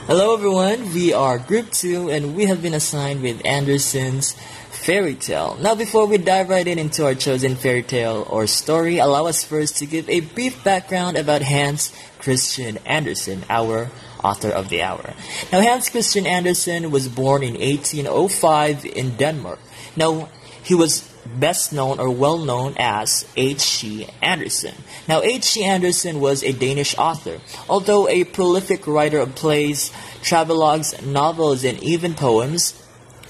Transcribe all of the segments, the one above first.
Hello everyone, we are Group 2 and we have been assigned with Andersen's fairy tale. Now before we dive right into our chosen fairy tale or story, allow us first to give a brief background about Hans Christian Andersen, our author of the hour. Now Hans Christian Andersen was born in 1805 in Denmark. Now he was best known or well known as H.C. Andersen. Now H.C. Andersen was a Danish author. Although a prolific writer of plays, travelogues, novels, and even poems,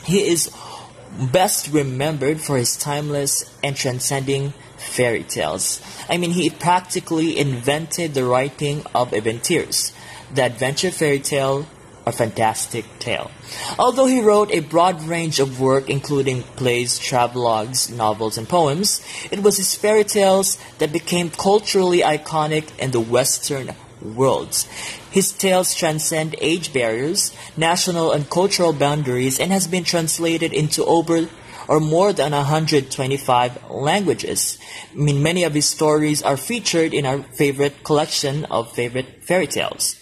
he is best remembered for his timeless and transcending fairy tales. He practically invented the writing of adventures, the adventure fairy tale, or fantastic tale. Although he wrote a broad range of work including plays, travelogues, novels, and poems, it was his fairy tales that became culturally iconic in the Western worlds. His tales transcend age barriers, national and cultural boundaries, and has been translated into over or more than 125 languages. Many of his stories are featured in our favorite collection of favorite fairy tales.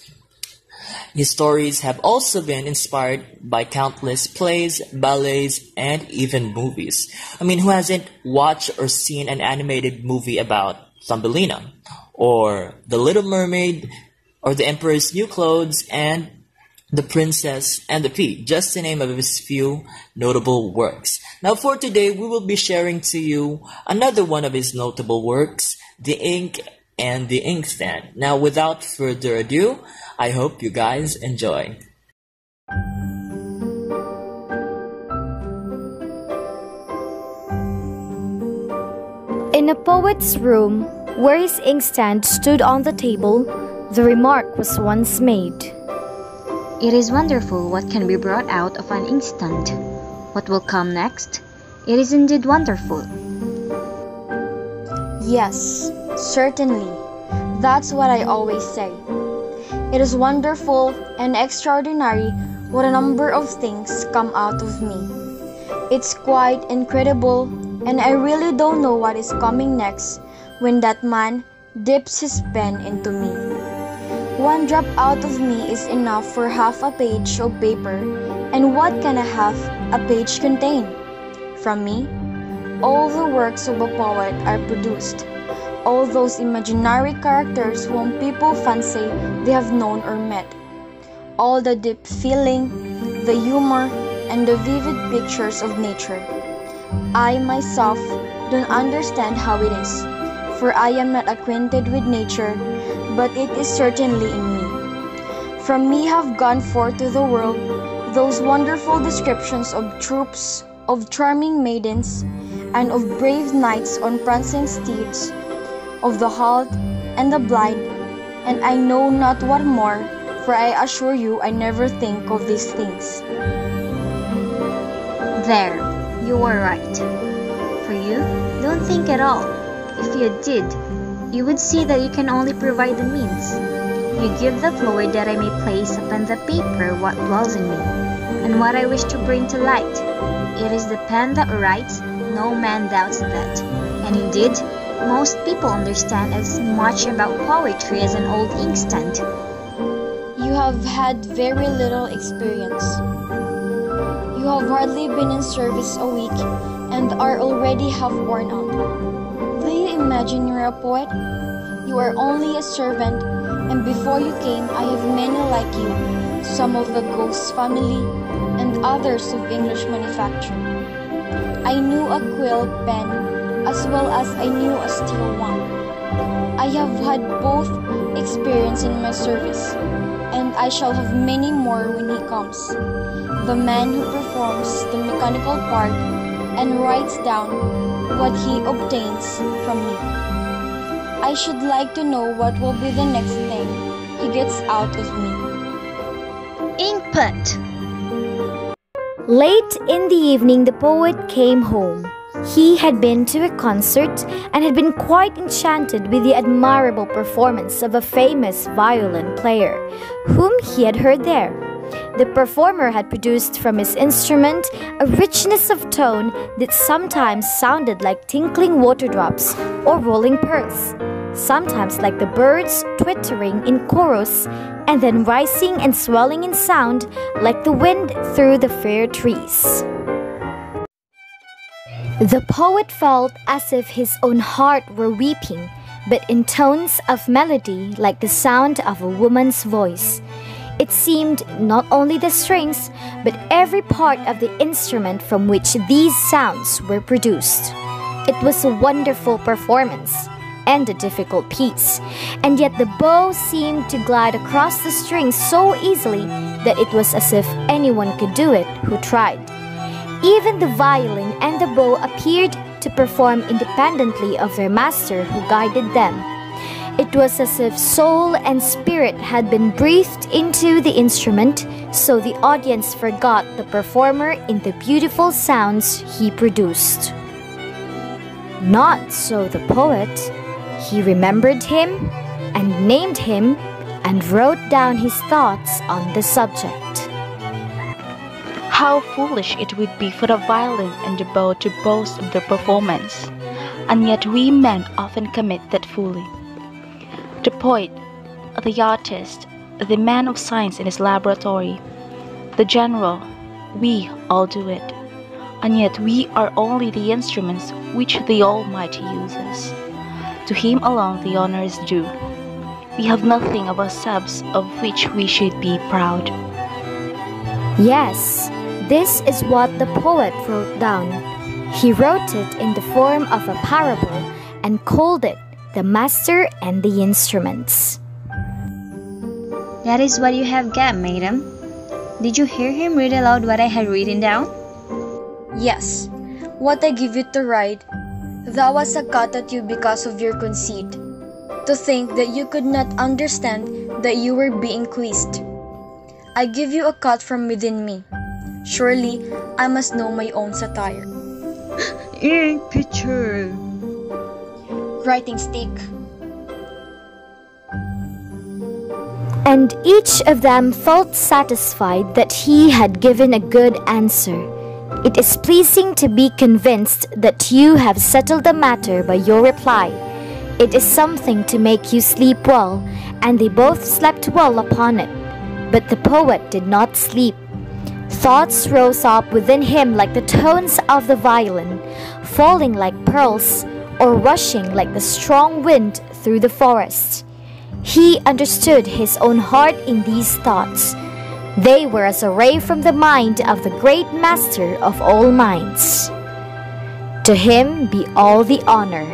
His stories have also been inspired by countless plays, ballets, and even movies. Who hasn't watched or seen an animated movie about Thumbelina, or The Little Mermaid, or The Emperor's New Clothes, and The Princess and the Pea, just to name of his few notable works. Now for today, we will be sharing to you another one of his notable works, The Ink and the Inkstand. Now without further ado, I hope you guys enjoy. In a poet's room, where his inkstand stood on the table, the remark was once made. It is wonderful what can be brought out of an inkstand. What will come next? It is indeed wonderful. Yes, certainly. That's what I always say. It is wonderful and extraordinary what a number of things come out of me. It's quite incredible, and I really don't know what is coming next when that man dips his pen into me. One drop out of me is enough for half a page of paper, and what can a half a page contain? From me, all the works of a poet are produced. All those imaginary characters whom people fancy they have known or met. All the deep feeling, the humor, and the vivid pictures of nature. I myself don't understand how it is, for I am not acquainted with nature, but it is certainly in me. From me have gone forth to the world those wonderful descriptions of troops, of charming maidens, and of brave knights on prancing steeds, of the halt and the blind, and I know not what more, for I assure you I never think of these things. There, you are right. For you, don't think at all. If you did, you would see that you can only provide the means. You give the floor that I may place upon the paper what dwells in me, and what I wish to bring to light. It is the pen that writes, no man doubts that. And indeed, most people understand as much about poetry as an old inkstand. You have had very little experience. You have hardly been in service a week and are already half worn out. Do you imagine you're a poet? You are only a servant, and before you came I have many like you, some of the Ghost family and others of English manufacture. I knew a quill pen as well as I knew a steel one. I have had both experience in my service, and I shall have many more when he comes. The man who performs the mechanical part and writes down what he obtains from me. I should like to know what will be the next thing he gets out of me. Inkpot! Late in the evening, the poet came home. He had been to a concert and had been quite enchanted with the admirable performance of a famous violin player, whom he had heard there. The performer had produced from his instrument a richness of tone that sometimes sounded like tinkling water drops or rolling pearls. sometimes like the birds twittering in chorus, and then rising and swelling in sound like the wind through the fair trees. The poet felt as if his own heart were weeping, but in tones of melody like the sound of a woman's voice. It seemed not only the strings, but every part of the instrument from which these sounds were produced. It was a wonderful performance and a difficult piece, and yet the bow seemed to glide across the strings so easily that it was as if anyone could do it who tried. Even the violin and the bow appeared to perform independently of their master who guided them. It was as if soul and spirit had been breathed into the instrument, so the audience forgot the performer in the beautiful sounds he produced. Not so the poet. He remembered him and named him and wrote down his thoughts on the subject. How foolish it would be for the violin and the bow to boast of their performance, and yet we men often commit that folly. The poet, the artist, the man of science in his laboratory, the general, we all do it, and yet we are only the instruments which the Almighty uses. To Him alone the honor is due. We have nothing of ourselves of which we should be proud. Yes, this is what the poet wrote down. He wrote it in the form of a parable and called it The Master and the Instruments. That is what you have got, madam. Did you hear him read aloud what I had written down? Yes, what I give you to write, that was a cut at you because of your conceit. To think that you could not understand that you were being quizzed. I give you a cut from within me. Surely, I must know my own satire. Ink pitcher. Writing stick. And each of them felt satisfied that he had given a good answer. It is pleasing to be convinced that you have settled the matter by your reply. It is something to make you sleep well, and they both slept well upon it. But the poet did not sleep. Thoughts rose up within him like the tones of the violin, falling like pearls, or rushing like the strong wind through the forest. He understood his own heart in these thoughts. They were as a ray from the mind of the great Master of all minds. To Him be all the honor.